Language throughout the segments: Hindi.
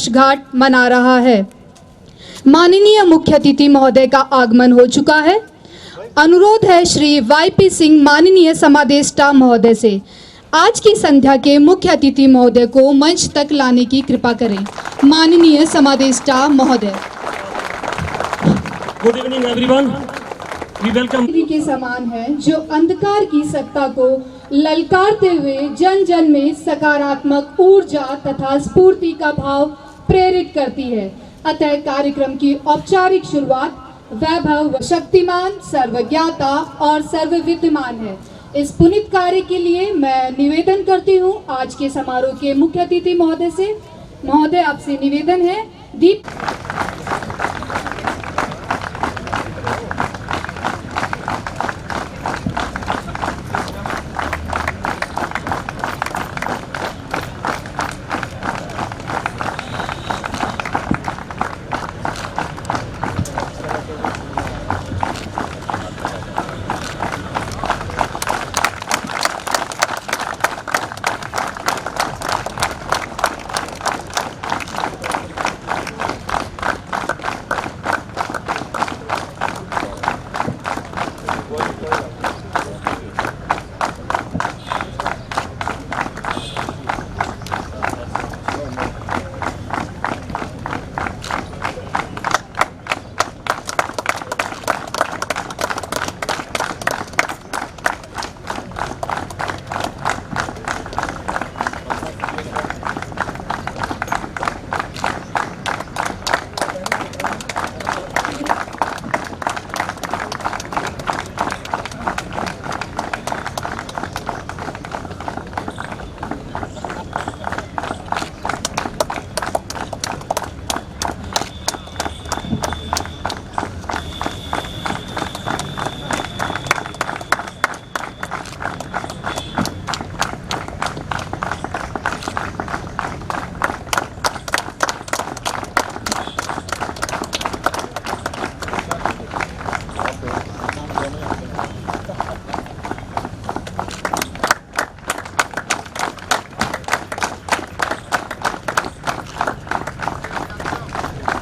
वर्षगांठ मना रहा है। माननीय मुख्य अतिथि महोदय का आगमन हो चुका है। अनुरोध है श्री वाईपी सिंह माननीय समादेष्टा महोदय से आज की संध्या के मुख्य अतिथि महोदय को मंच तक लाने की कृपा करें। माननीय समादेष्टा महोदय। Good evening everyone, we welcome. के समान है जो अंधकार की सत्ता को ललकारते हुए जन जन में सकारात्मक ऊर्जा तथा स्फूर्ति का भाव प्रेरित करती है। अतः कार्यक्रम की औपचारिक शुरुआत वैभव, शक्तिमान, सर्वज्ञाता और सर्वविद्यमान है। इस पुनीत कार्य के लिए मैं निवेदन करती हूँ आज के समारोह के मुख्य अतिथि महोदय से। महोदय, आपसे निवेदन है दीप।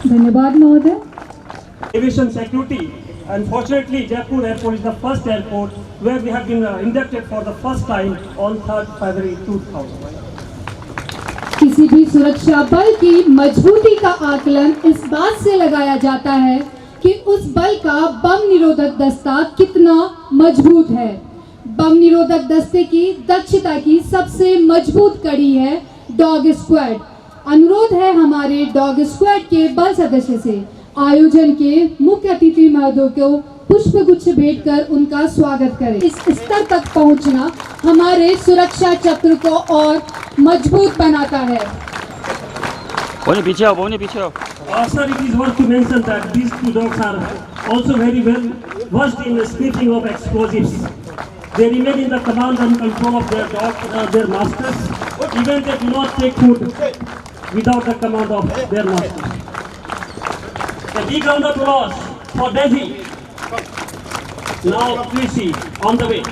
धन्यवाद महोदय। Aviation security. Unfortunately, Jaipur Airport is the first airport where we have been inducted for the first time on 3rd February 2000. किसी भी सुरक्षा बल की मजबूती का आकलन इस बात से लगाया जाता है कि उस बल का बम निरोधक दस्ता कितना मजबूत है। बम निरोधक दस्ते की दक्षता की सबसे मजबूत कड़ी है डॉग स्क्वाड। अनुरोध है हमारे डॉग स्क्वाड के बल सदस्य से आयोजन के मुख्य अतिथि महोदय को पुष्पगुच्छ भेंट कर उनका स्वागत करें। इस स्तर तक पहुंचना हमारे सुरक्षा चक्र को और मजबूत बनाता है। पीछे आओ। Sir, it is worth to mention that these two dogs are also very well versed in the sniffing of explosives. They remain in the command and control of their masters. Even they do not take food without the command of their masters. A big round of applause for Delhi. Now please see on the way.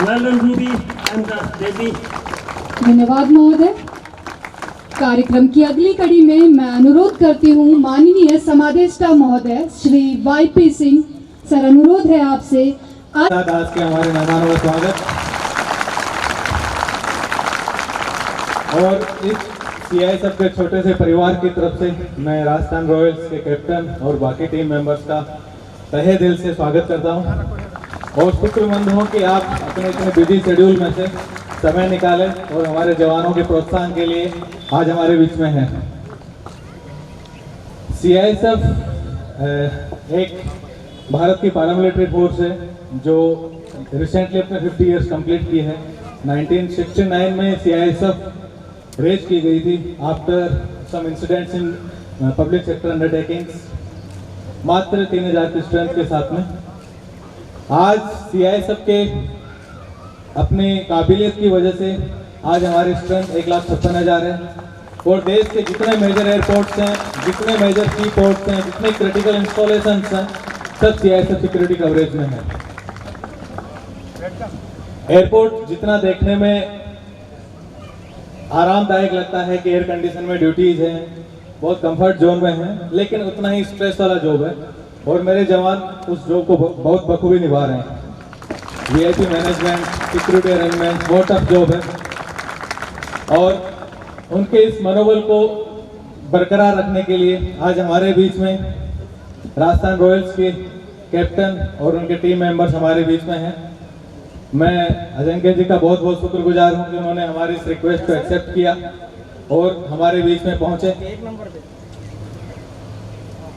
Well done, Ruby and Devi. धन्यवाद महोदय। कार्यक्रम की अगली कड़ी में मैं अनुरोध करती हूँ माननीय समादेष्टा महोदय श्री वाईपी सिंह सर, अनुरोध है आपसे आज के हमारे मेहमानों का स्वागत। और इस CISF के छोटे से परिवार की तरफ से मैं राजस्थान रॉयल्स के कैप्टन और बाकी टीम मेंबर्स का तहे दिल से स्वागत करता हूँ और शुक्रमंद हूँ कि आप अपने इतने बिजी शेड्यूल में से समय निकालें और हमारे जवानों के प्रोत्साहन के लिए आज हमारे बीच में हैं। CISF एक भारत की पैरामिलिट्री फोर्स है जो रिसेंटली अपने 50 इयर्स कंप्लीट की है। 1969 में CISF रेज की गई थी after some incidents in public sector undertakings, मात्र 3000 की स्ट्रेंथ के साथ में। आज CISF के अपनी काबिलियत की वजह से आज हमारी स्ट्रेंथ 1,56,000 है और देश के जितने मेजर एयरपोर्ट्स हैं, जितने मेजर सी पोर्ट्स हैं, जितने क्रिटिकल इंस्टॉलेशंस हैं, सब CISF सिक्योरिटी कवरेज में है। एयरपोर्ट जितना देखने में आरामदायक लगता है कि एयर कंडीशन में ड्यूटीज हैं, बहुत कंफर्ट जोन में हैं, लेकिन उतना ही स्ट्रेस वाला जॉब है और मेरे जवान उस जॉब को बहुत बखूबी निभा रहे हैं। VIP मैनेजमेंट, सिक्योरिटी अरेंजमेंट बहुत टफ जॉब है और उनके इस मनोबल को बरकरार रखने के लिए आज हमारे बीच में राजस्थान रॉयल्स के कैप्टन और उनके टीम मेंबर्स हमारे बीच में हैं। मैं अजंक्य जी का बहुत बहुत शुक्रगुजार हूं कि उन्होंने हमारी इस रिक्वेस्ट को एक्सेप्ट किया और हमारे बीच में पहुंचे।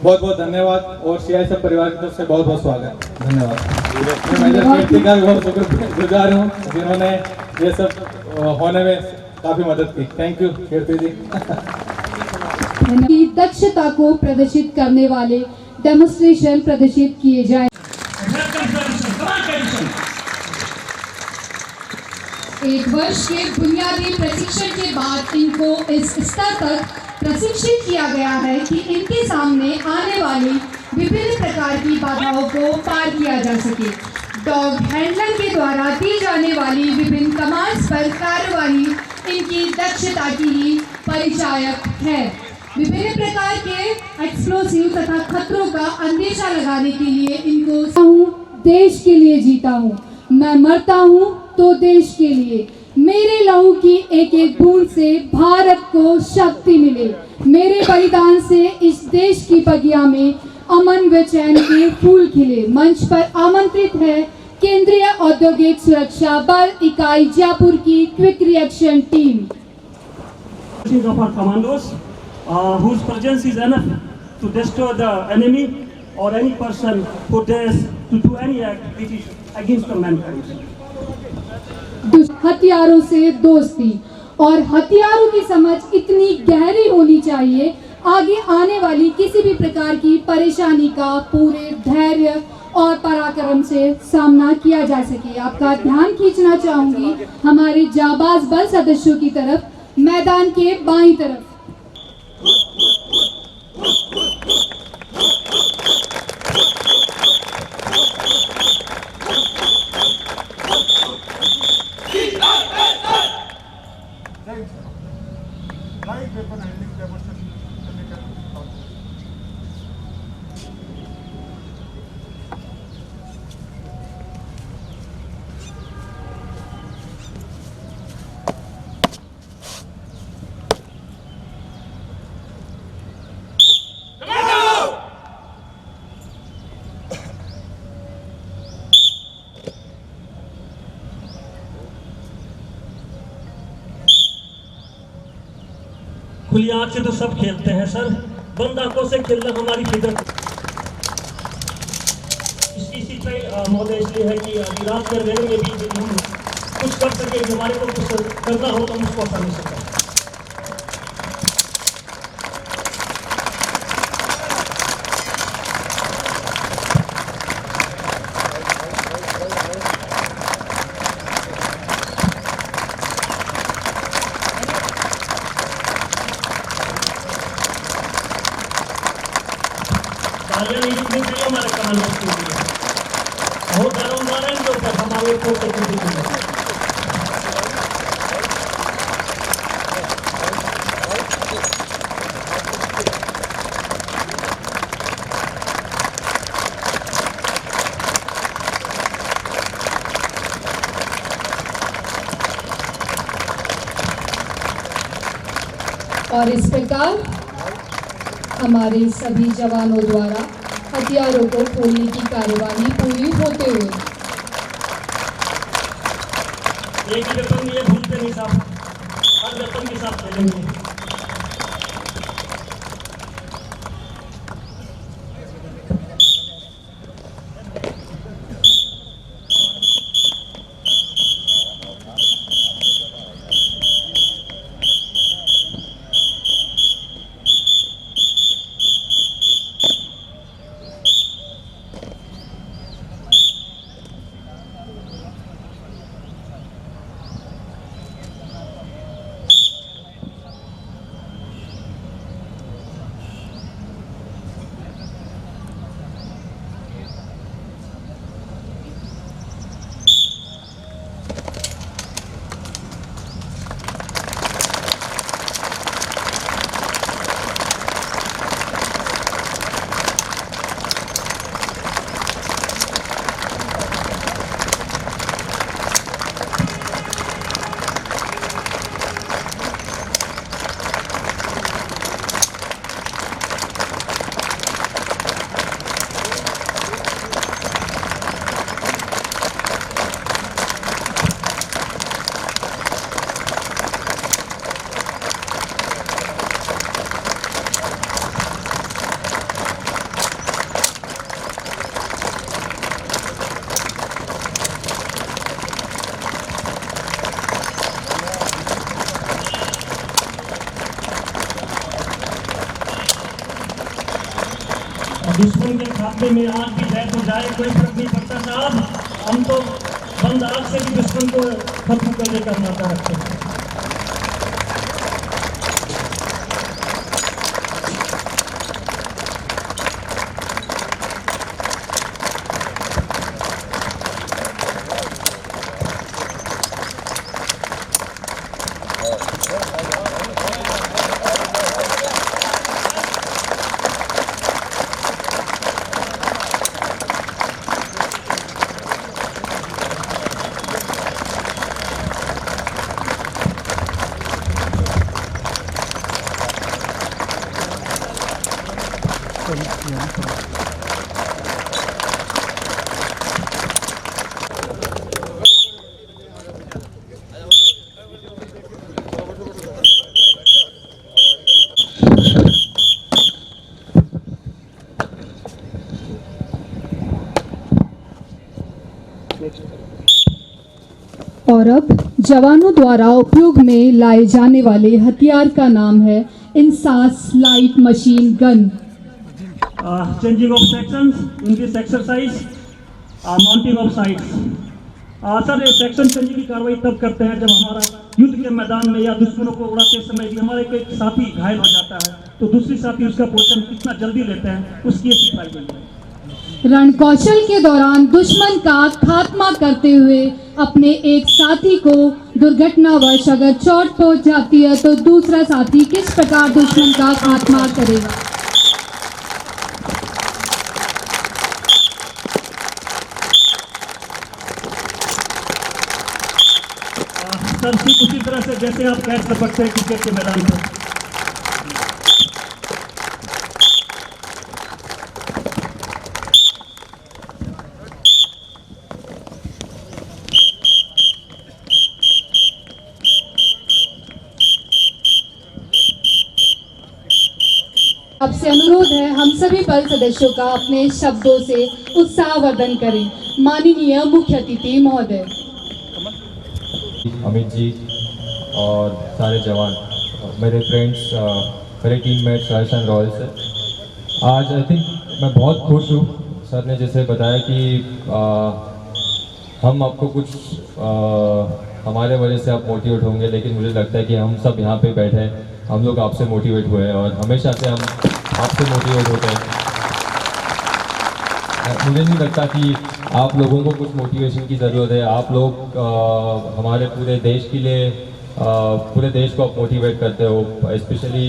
बहुत बहुत धन्यवाद और CISF परिवार की तरफ से बहुत बहुत स्वागत। धन्यवाद। मैं मेजर कीर्ति का भी बहुत शुक्रगुजार हूँ जिन्होंने ये सब होने में काफी मदद की। थैंक यू कीर्ति जी। की दक्षता को प्रदर्शित करने वाले डेमोन्स्ट्रेशन प्रदर्शित किए जाए। एक वर्ष के बुनियादी प्रशिक्षण के बाद इनको इस स्तर तक प्रशिक्षित किया गया है कि इनके सामने आने वाली विभिन्न प्रकार की बाधाओं को पार किया जा सके। डॉग हैंडलर के द्वारा दी जाने वाली विभिन्न कमांड्स पर कार्यवाही इनकी दक्षता की ही परिचायक है। विभिन्न प्रकार के एक्सप्लोसिव तथा खतरों का अंदेशा लगाने के लिए इनको देश के लिए जीता हूँ, मैं मरता हूँ तो देश के लिए। मेरे लहू की एक एक बूंद से भारत को शक्ति मिले। मेरे बलिदान से इस देश की बगिया में अमन व चैन के फूल खिले। मंच पर आमंत्रित है केंद्रीय औद्योगिक सुरक्षा बल इकाई जयपुर की quick reaction team. Of our commandos, whose presence is enough to destroy the enemy or any person who dares to do any act which is against the mankind. हथियारों से दोस्ती और हथियारों की समझ इतनी गहरी होनी चाहिए आगे आने वाली किसी भी प्रकार की परेशानी का पूरे धैर्य और पराक्रम से सामना किया जा सके। आपका ध्यान खींचना चाहूंगी हमारे जाबाज बल सदस्यों की तरफ, मैदान के बाईं तरफ। खुली आंख से तो सब खेलते हैं सर, बंद आंखों से खेलना हमारी फितरत। इसकी मौका इसलिए है कि अभी रात के अंधेरे में भी हम कुछ कर सके, हमारे को कुछ करना हो तो हम उसको आसानी से करें। हमारे कमांडर्स के लिए बहुत ज़्यादा उदाहरण के ऊपर हमारे को और इस प्रकार हमारे सभी जवानों द्वारा हथियारों को खोलने की कार्यवाही पूरी होते हुए एक ही वेपन ये भूलते नहीं साहब, हर वेपन के साथ चलेंगे। मुकाबले में आज भी डेथ हो जाए कोई फर्क नहीं पड़ता साहब, हम तो बंद आग से भी दुश्मन को खत्म करने का नाता रखते हैं। और अब जवानों द्वारा उपयोग में लाए जाने वाले हथियार का नाम है INSAS light machine gun. Changing of sections in this exercise, mounting of sights. Sir ये सेक्शन चेंजिंग की कार्रवाई तब करते हैं जब हमारा युद्ध के मैदान में या दुश्मनों को उड़ाते समय भी हमारे कोई साथी घायल हो जाता है तो दूसरी साथी उसका पोषण कितना जल्दी लेते हैं उसकी ये सिखाई गई है। रणकौशल के दौरान दुश्मन का खात्मा करते हुए अपने एक साथी को दुर्घटनावश अगर चोट पहुंच जाती है तो दूसरा साथी किस प्रकार दुश्मन का खात्मा करेगा। सर ठीक उसी तरह से जैसे आप कैच कर सकते हैं क्रिकेट के मैदान पर। आपसे अनुरोध है हम सभी बल सदस्यों का अपने शब्दों से उत्साहवर्धन करें। माननीय मुख्य अतिथि महोदय। अमित जी और सारे जवान, मेरे फ्रेंड्स, मेरे टीममेट्स राजस्थान रॉयल्स से आज आई थिंक मैं बहुत खुश हूँ। सर ने जैसे बताया कि हम आपको कुछ हमारे वजह से आप मोटिवेट होंगे, लेकिन मुझे लगता है कि हम सब यहाँ पे बैठे हैं, हम लोग आपसे मोटिवेट हुए हैं और हमेशा से हम आपसे मोटिवेट होते हैं। मुझे नहीं लगता कि आप लोगों को कुछ मोटिवेशन की ज़रूरत है। आप लोग हमारे पूरे देश के लिए पूरे देश को आप मोटिवेट करते हो। स्पेशली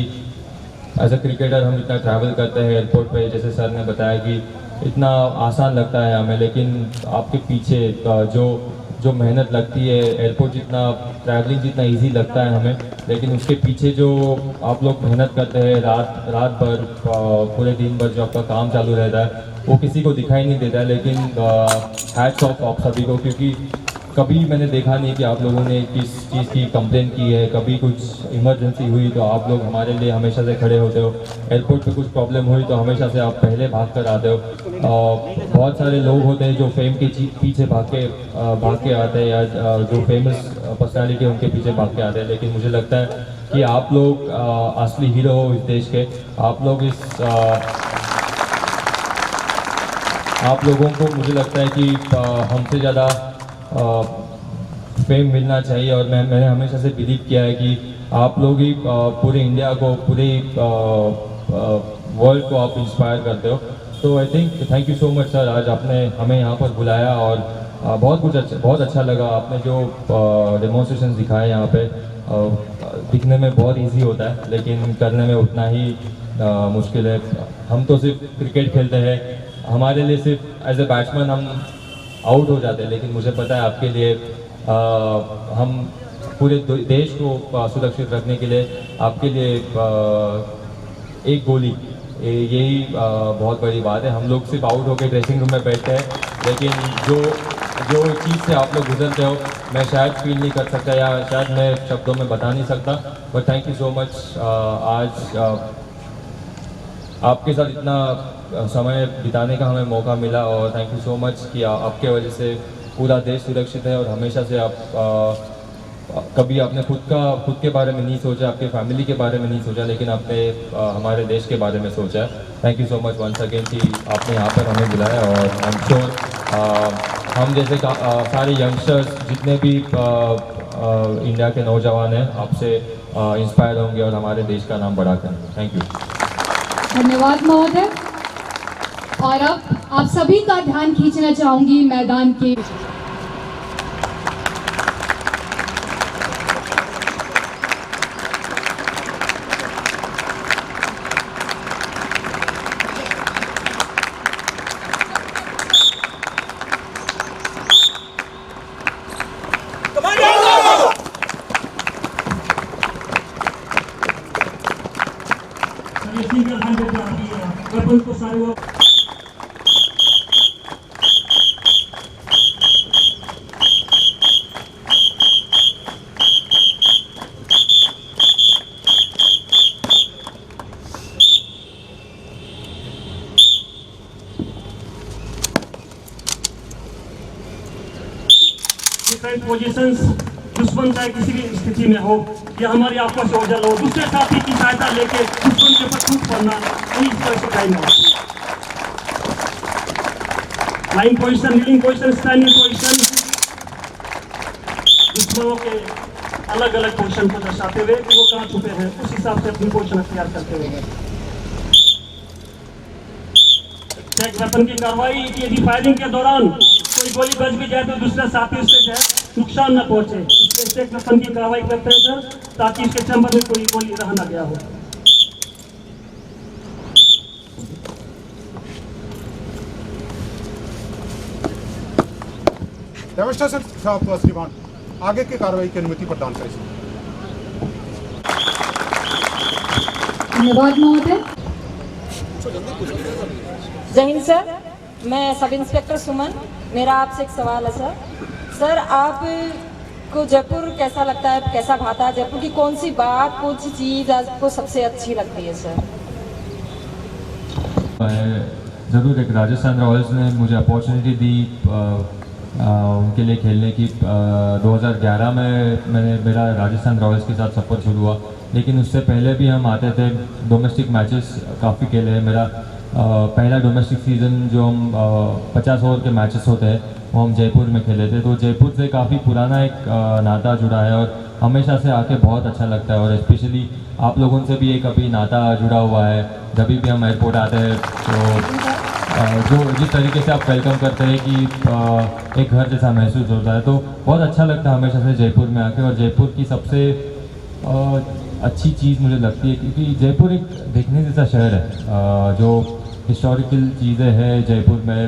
एज अ क्रिकेटर हम इतना ट्रैवल करते हैं एयरपोर्ट पे, जैसे सर ने बताया कि इतना आसान लगता है हमें, लेकिन आपके पीछे जो मेहनत लगती है, एयरपोर्ट जितना ट्रैवलिंग जितना इजी लगता है हमें, लेकिन उसके पीछे जो आप लोग मेहनत करते हैं रात भर पूरे दिन भर जो आपका काम चालू रहता है वो किसी को दिखाई नहीं देता है। लेकिन हैट्स ऑफ आप सभी को, क्योंकि कभी मैंने देखा नहीं कि आप लोगों ने किस चीज़ की कंप्लेन की है। कभी कुछ इमरजेंसी हुई तो आप लोग हमारे लिए हमेशा से खड़े होते हो। एयरपोर्ट पे कुछ प्रॉब्लम हुई तो हमेशा से आप पहले भाग कर आते हो। बहुत सारे लोग होते हैं जो फेम के पीछे भाग के आते हैं, या जो फेमस पर्सनालिटी उनके पीछे भाग के आते हैं, लेकिन मुझे लगता है कि आप लोग असली हीरो हो इस देश के। आप लोगों को मुझे लगता है कि हमसे ज़्यादा फेम मिलना चाहिए, और मैंने हमेशा से बिलीव किया है कि आप लोग ही पूरे इंडिया को, पूरे वर्ल्ड को आप इंस्पायर करते हो। तो I think thank you so much sir, आज आपने हमें यहाँ पर बुलाया और बहुत अच्छा लगा। आपने जो डेमोन्स्ट्रेशन दिखाए यहाँ पे, दिखने में बहुत इजी होता है लेकिन करने में उतना ही मुश्किल है। हम तो सिर्फ क्रिकेट खेलते हैं, हमारे लिए सिर्फ एज ए बैट्समैन हम आउट हो जाते हैं, लेकिन मुझे पता है आपके लिए हम पूरे देश को सुरक्षित रखने के लिए आपके लिए एक गोली यही बहुत बड़ी बात है। हम लोग सिर्फ आउट होकर ड्रेसिंग रूम में बैठते हैं, लेकिन जो चीज़ से आप लोग गुजरते हो मैं शायद फील नहीं कर सकता, या शायद मैं शब्दों में बता नहीं सकता। But thank you so much, आज आपके साथ इतना समय बिताने का हमें मौका मिला, और थैंक यू सो मच कि आपके वजह से पूरा देश सुरक्षित है। और हमेशा से आप कभी आपने खुद के बारे में नहीं सोचा, आपके फैमिली के बारे में नहीं सोचा, लेकिन आपने हमारे देश के बारे में सोचा है। Thank you so much once again कि आपने यहाँ पर हमें बुलाया, और आई एम श्योर हम जैसे सारे यंगस्टर्स जितने भी इंडिया के नौजवान हैं आपसे इंस्पायर होंगे और हमारे देश का नाम बड़ा करेंगे। Thank you. धन्यवाद महोदय। और अब आप सभी का ध्यान खींचना चाहूंगी मैदान के सिंगल हैंडेड वेपन को सारे वो डिफरेंट पोजीशंस दुश्मन चाहे किसी भी स्थिति में हो या हमारी आपस में ओझल हो, दूसरे साथी की सहायता लेके दुश्मन के ऊपर टूट पड़ना, वही इस तरह से टाइम हो। Line position, kneeling position, standing position, दुश्मनों के अलग अलग पोजीशन को दर्शाते हुए कि वो कहाँ छुपे हैं, उस हिसाब से अपनी पोजीशन अख्तियार करते हुए चेक वेपन की कार्रवाई। यदि फायरिंग के दौरान कोई गोली बच भी जाए तो दूसरा साथी उससे जो है नुकसान न पहुंचे, इसलिए चेक वेपन की कार्रवाई करते हैं सर, ताकि इसके चैम्बर में कोई गोली रह न गया हो। डेमोन्स्ट्रेशन साहब श्रीमान आगे की कार्रवाई की अनुमति प्रदान करें। धन्यवाद महोदय। जय हिंद सर, मैं सब इंस्पेक्टर सुमन, मेरा आपसे एक सवाल है सर। सर आपको जयपुर कैसा लगता है, कैसा भाता है? जयपुर की कौन सी बात, कौन सी चीज़ आपको सबसे अच्छी लगती है सर? ज़रूर एक राजस्थान रॉयल्स ने मुझे अपॉर्चुनिटी दी उनके लिए खेलने की। 2011 में मेरा राजस्थान रॉयल्स के साथ सफ़र शुरू हुआ, लेकिन उससे पहले भी हम आते थे, डोमेस्टिक मैचेस काफ़ी खेले हैं। मेरा पहला डोमेस्टिक सीज़न जो हम 50 ओवर के मैचेस होते हैं वो हम जयपुर में खेले थे, तो जयपुर से काफ़ी पुराना एक नाता जुड़ा है और हमेशा से आके बहुत अच्छा लगता है। और स्पेशली आप लोगों से भी एक अभी नाता जुड़ा हुआ है। जब भी हम एयरपोर्ट आते हैं तो जो जिस तरीके से आप वेलकम करते हैं कि एक घर जैसा महसूस होता है, तो बहुत अच्छा लगता है हमेशा से जयपुर में आके। और जयपुर की सबसे अच्छी चीज़ मुझे लगती है क्योंकि जयपुर एक देखने जैसा शहर है। जो हिस्टोरिकल चीज़ें हैं जयपुर में,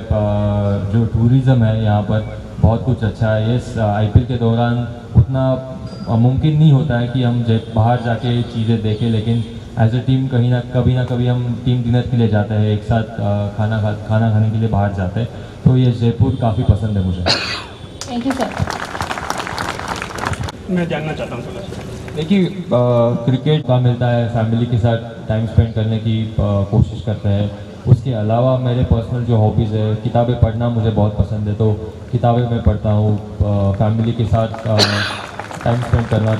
जो टूरिज़्म है यहाँ पर बहुत कुछ अच्छा है। ये IPL के दौरान उतना मुमकिन नहीं होता है कि हम बाहर जाके चीज़ें देखें, लेकिन एज ए टीम कभी ना कभी हम टीम डिनर के लिए जाते हैं, एक साथ खाना खाने के लिए बाहर जाते हैं, तो ये जयपुर काफ़ी पसंद है मुझे। Thank you sir. मैं जानना चाहता हूँ देखिए क्रिकेट का मिलता है, फैमिली के साथ टाइम स्पेंड करने की कोशिश करते हैं। उसके अलावा मेरे पर्सनल जो हॉबीज़ है, किताबें पढ़ना मुझे बहुत पसंद है, तो किताबें मैं पढ़ता हूँ। फैमिली के साथ टाइम स्पेंड करना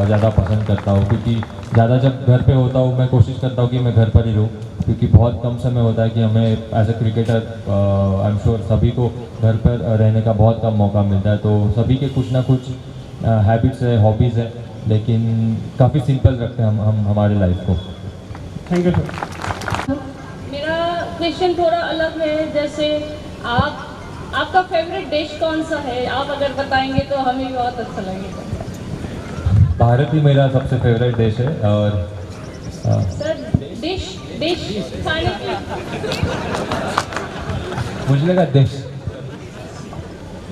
ज़्यादा पसंद करता हूँ, क्योंकि ज़्यादा जब घर पे होता हूँ मैं कोशिश करता हूँ कि मैं घर पर ही रहूँ, क्योंकि बहुत कम समय होता है कि हमें as a cricketer I am sure सभी को घर पर रहने का बहुत कम मौका मिलता है। तो सभी के कुछ ना कुछ हैबिट्स है, हॉबीज़ है, लेकिन काफ़ी सिंपल रखते हैं हम हमारे लाइफ को। Thank you sir. मेरा क्वेश्चन थोड़ा अलग है। जैसे आपका फेवरेट डिश कौन सा है? आप अगर बताएंगे तो हमें भी बहुत अच्छा लगेगा। भारत ही मेरा सबसे फेवरेट देश है। और सर डिश खाने की मुझे लगा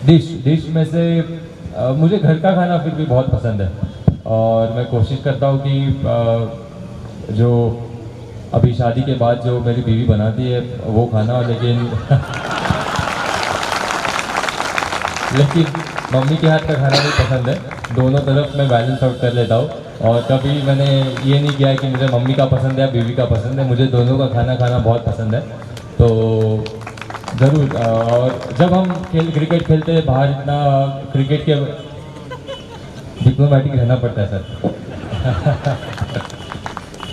डिश में से मुझे घर का खाना फिर भी बहुत पसंद है, और मैं कोशिश करता हूँ कि जो अभी शादी के बाद जो मेरी बीवी बनाती है वो खाना, लेकिन मम्मी के हाथ का खाना भी पसंद है। दोनों तरफ मैं बैलेंस आउट कर लेता हूँ, और कभी मैंने ये नहीं किया है कि मुझे मम्मी का पसंद है या बीवी का पसंद है, मुझे दोनों का खाना खाना बहुत पसंद है। तो ज़रूर, और जब हम क्रिकेट खेलते हैं बाहर, इतना क्रिकेट के डिप्लोमेटिक रहना पड़ता है सर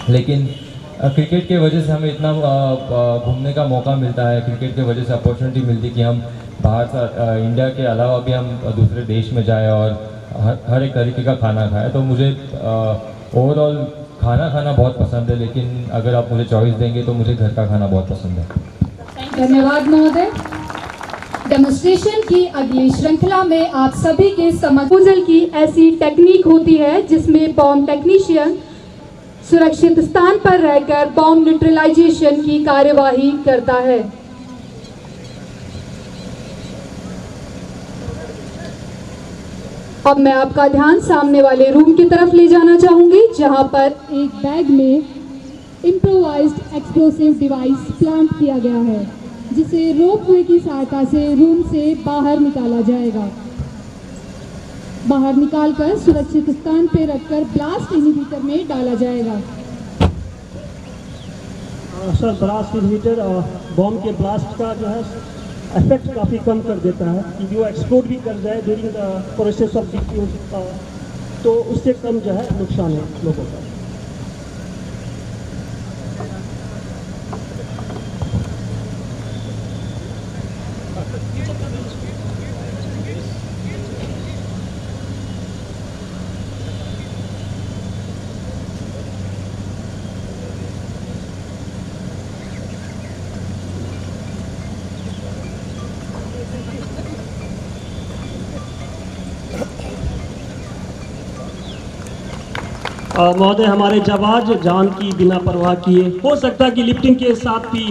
लेकिन क्रिकेट के वजह से हमें इतना घूमने का मौका मिलता है, क्रिकेट के वजह से अपॉर्चुनिटी मिलती है कि हम बाहर से इंडिया के अलावा भी हम दूसरे देश में जाएं और हर एक तरीके का खाना खाएं। तो मुझे ओवरऑल खाना खाना बहुत पसंद है, लेकिन अगर आप मुझे चॉइस देंगे तो मुझे घर का खाना बहुत पसंद है। धन्यवाद महोदय। डेमोन्स्ट्रेशन की अगली श्रृंखला में आप सभी के समझ की ऐसी टेक्निक होती है जिसमें बॉम्ब टेक्नीशियन सुरक्षित स्थान पर रहकर बॉम्ब न्यूट्रलाइजेशन की कार्यवाही करता है। अब मैं आपका ध्यान सामने वाले रूम की तरफ ले जाना चाहूंगी, जहां पर एक बैग में इम्प्रोवाइज्ड एक्सप्लोसिव डिवाइस प्लांट किया गया है, जिसे रोपवे की सहायता से रूम से बाहर निकाला जाएगा। बाहर निकालकर सुरक्षित स्थान पर रखकर ब्लास्ट इनहिबिटर में डाला जाएगा। सर, ब्लास्ट इनहिबिटर बॉम्ब के ब्लास्ट का जो है इफेक्ट काफ़ी कम कर देता है कि जो एक्सप्लोड भी कर जाए during the process of defuse, तो उससे कम जो है नुकसान है लोगों का। महोदय, हमारे जवान जान की बिना परवाह किए, हो सकता है कि लिफ्टिंग के साथ भी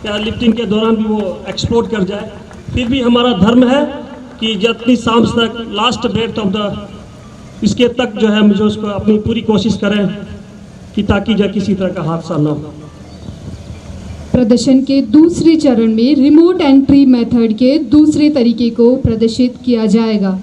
या लिफ्टिंग के दौरान भी वो एक्सप्लोड कर जाए, फिर भी हमारा धर्म है कि जितनी सांस तक लास्ट ब्रेथ ऑफ द इसके तक जो है मुझे उसको अपनी पूरी कोशिश करें कि ताकि जो किसी तरह का हादसा ना हो। प्रदर्शन के दूसरे चरण में रिमोट एंट्री मेथड के दूसरे तरीके को प्रदर्शित किया जाएगा।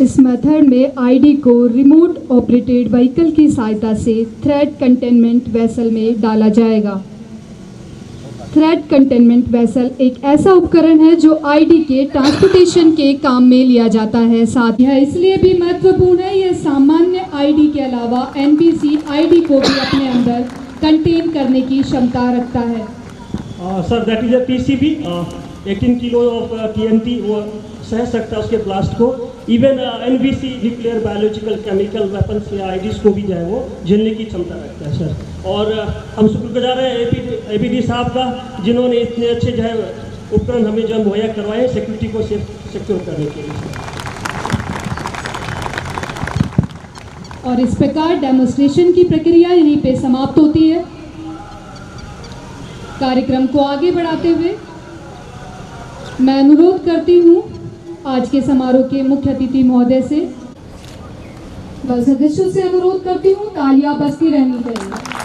इस मेथड में आईडी को रिमोट ऑपरेटेड व्हीकल की सहायता से थ्रेड कंटेनमेंट वेसल में डाला जाएगा। थ्रेड कंटेनमेंट वेसल एक ऐसा उपकरण है जो आईडी के ट्रांसपोर्टेशन के काम में लिया जाता है। साथ ही इसलिए भी महत्वपूर्ण है, यह सामान्य आईडी के अलावा एनबीसी आईडी को भी अपने अंदर कंटेन करने की क्षमता रखता है। Sir, that is a PCB 18 kilo of TNT वो सह सकता है उसके ब्लास्ट को। Even NBC nuclear biological chemical weapons या आईडीज को भी जो है वो झेलने की क्षमता रखता है सर। और हम शुक्रगुजार हैं एपीडी साहब का, जिन्होंने इतने अच्छे जो है उपकरण हमें जो मुहैया करवाए सिक्योरिटी को सिक्योर करने के लिए। और इस प्रकार डेमोन्स्ट्रेशन की प्रक्रिया यहीं पे समाप्त होती है। कार्यक्रम को आगे बढ़ाते हुए मैं अनुरोध करती हूँ आज के समारोह के मुख्य अतिथि महोदय से, सदस्यों से अनुरोध करती हूँ तालियां बजती रहनी चाहिए।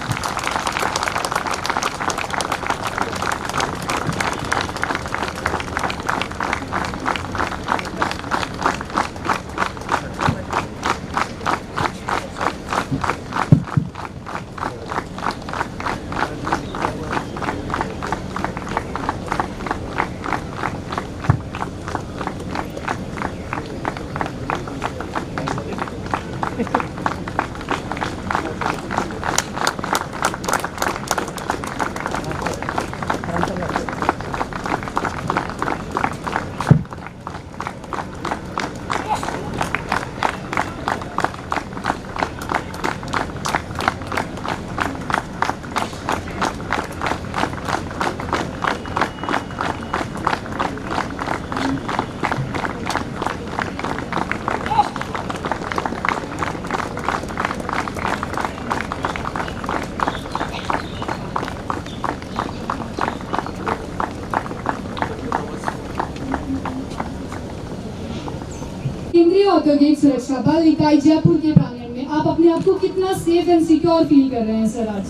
औद्योगिक सुरक्षा बल इकाई जयपुर के प्रांगण में आप अपने आप को कितना सेफ एंड सिक्योर फील कर रहे हैं सर आज?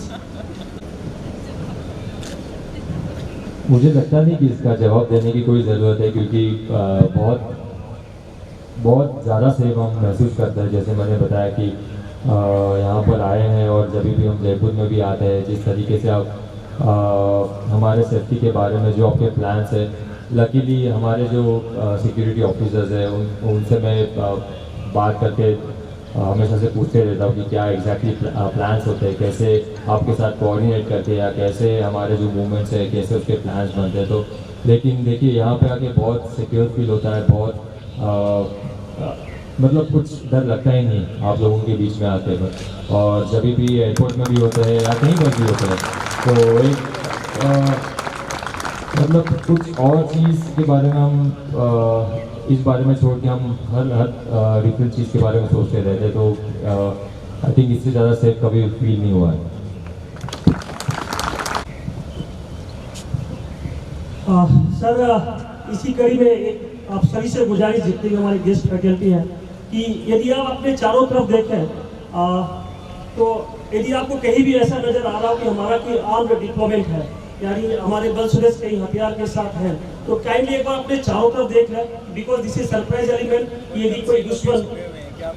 मुझे लगता नहीं कि इसका जवाब देने की कोई ज़रूरत है, क्योंकि बहुत ज़्यादा सेफ हम महसूस करते हैं। जैसे मैंने बताया कि यहाँ पर आए हैं और जब भी हम जयपुर में भी आते हैं, जिस तरीके से आप हमारे सेफ्टी के बारे में जो आपके प्लान्स है, लकीली हमारे जो सिक्योरिटी ऑफिसर्स हैं उनसे मैं बात करके हमेशा से पूछते रहता हूँ कि क्या एग्जैक्टली प्लान्स होते हैं, कैसे आपके साथ कोऑर्डिनेट करके या कैसे हमारे जो मूवमेंट्स है कैसे उसके प्लान्स बनते हैं। तो लेकिन देखिए यहाँ पे आके बहुत सिक्योर फील होता है, बहुत मतलब कुछ डर लगता ही नहीं आप लोगों के बीच में आते हैं। और जब भी एयरपोर्ट में भी होते हैं या कहीं पर भी होते हैं तो एक मतलब कुछ और चीज़ के बारे में हम इस बारे में छोड़ के हम हर डिफरेंट चीज़ के बारे में सोचते रहते हैं। तो आई थिंक इससे ज़्यादा सेफ कभी फील नहीं हुआ है। सर इसी कड़ी में आप सभी से गुजारिश, जितने भी हमारे गेस्ट फैकल्टी हैं, कि यदि आप अपने चारों तरफ देखें तो यदि आपको कहीं भी ऐसा नज़र आ रहा हो कि हमारा कोई आर्म्ड डिप्लॉयमेंट है, यानी हमारे बल सुरेश कहीं हथियार के साथ हैं, तो काइंडली एक बार अपने चारों तरफ देख लें, because this is surprise element. यदि कोई दुश्मन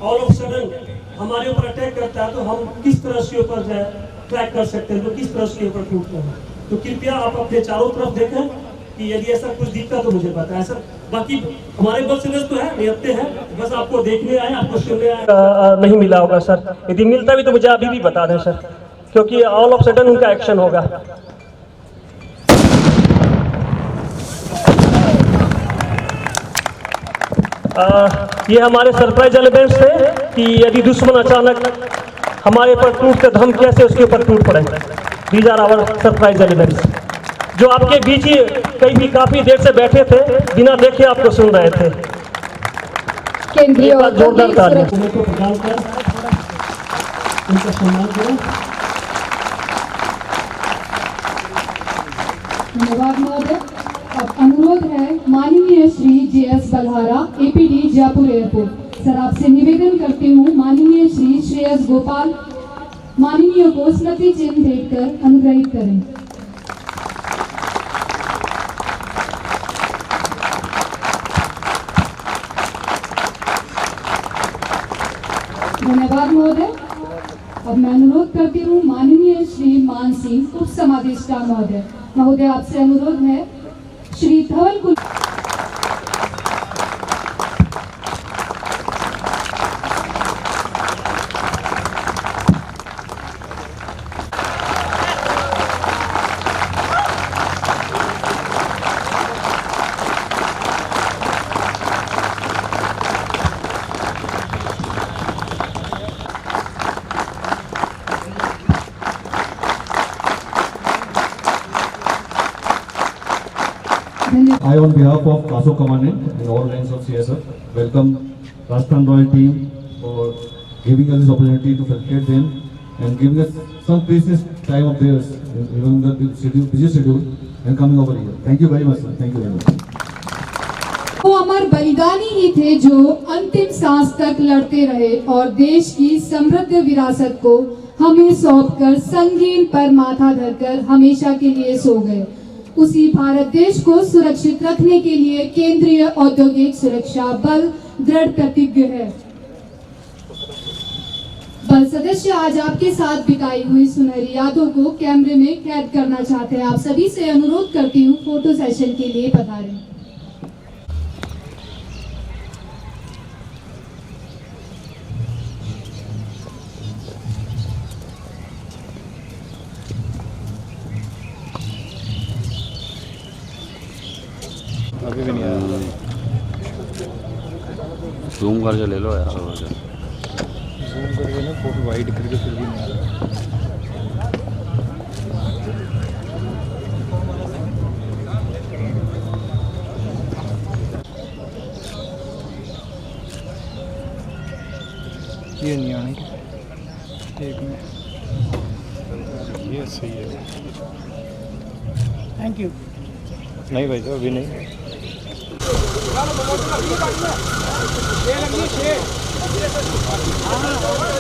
ऑल ऑफ सडन हमारे ऊपर अटैक करता है तो हम किस तरह उसके ऊपर जो है ट्रैक कर सकते हैं, तो किस तरह उसके ऊपर टूटते हैं। तो कृपया आप अपने चारों तरफ देखें कि यदि ऐसा कुछ दिखता तो मुझे बताएं सर। बाकी हमारे बल सुरेश तो है, नियत्ते हैं, बस आपको देखने आए, आपको सुनने आए नहीं मिला होगा सर। यदि मिलता भी तो मुझे अभी भी बता दें सर, क्योंकि ऑल ऑफ सडन उनका एक्शन होगा। ये हमारे सरप्राइज एलिमेंट्स थे कि यदि दुश्मन अचानक हमारे पर टूटते तो हम कैसे उसके ऊपर टूट पड़े। These are our surprise elements, जो आपके बीच ही कई भी काफी देर से बैठे थे, बिना देखे आपको सुन रहे थे। केंद्रीय जोरदार तालियां को प्रदान कर उनका सम्मान करें। धन्यवाद महोदय। अब अनुरोध है माननीय Shri JS Balhara APD Jaipur airport sir, आपसे निवेदन करती हूँ माननीय श्री श्रेयस गोपाल माननीय को स्मृति चिन्ह देकर अनुग्रहित करें। धन्यवाद महोदय। अब मैं अनुरोध करती हूँ माननीय श्री मान सिंह उप समादेष्टा महोदय आपसे अनुरोध है श्री धवल कुल I, on behalf of Kaso Commandant and all ranks of CSF, welcome Rajasthan Royal team for giving us this opportunity to facilitate them and giving us some precious time of theirs, even the busy schedule, and coming over here. Thank you very much, sir. Thank you very much. वो अमर बलिदानी ही थे जो अंतिम सांस तक लड़ते रहे और देश की समृद्ध विरासत को हमें सौंपकर संगीन पर माथा धरकर हमेशा के लिए सो गए। उसी भारत देश को सुरक्षित रखने के लिए केंद्रीय औद्योगिक सुरक्षा बल दृढ़ प्रतिज्ञ है। बल सदस्य आज आपके साथ बिताई हुई सुनहरी यादों को कैमरे में कैद करना चाहते हैं। आप सभी से अनुरोध करती हूँ फोटो सेशन के लिए पधारें। अभी भी नहीं आया। जूम करके ले लो यार। जूम करके ना फोटो वाइड करके फिर भी नहीं आ रहा। ये नहीं आने की। एक मिनट, ये सही है। Thank you. नहीं भाई साहब अभी नहीं। हाँ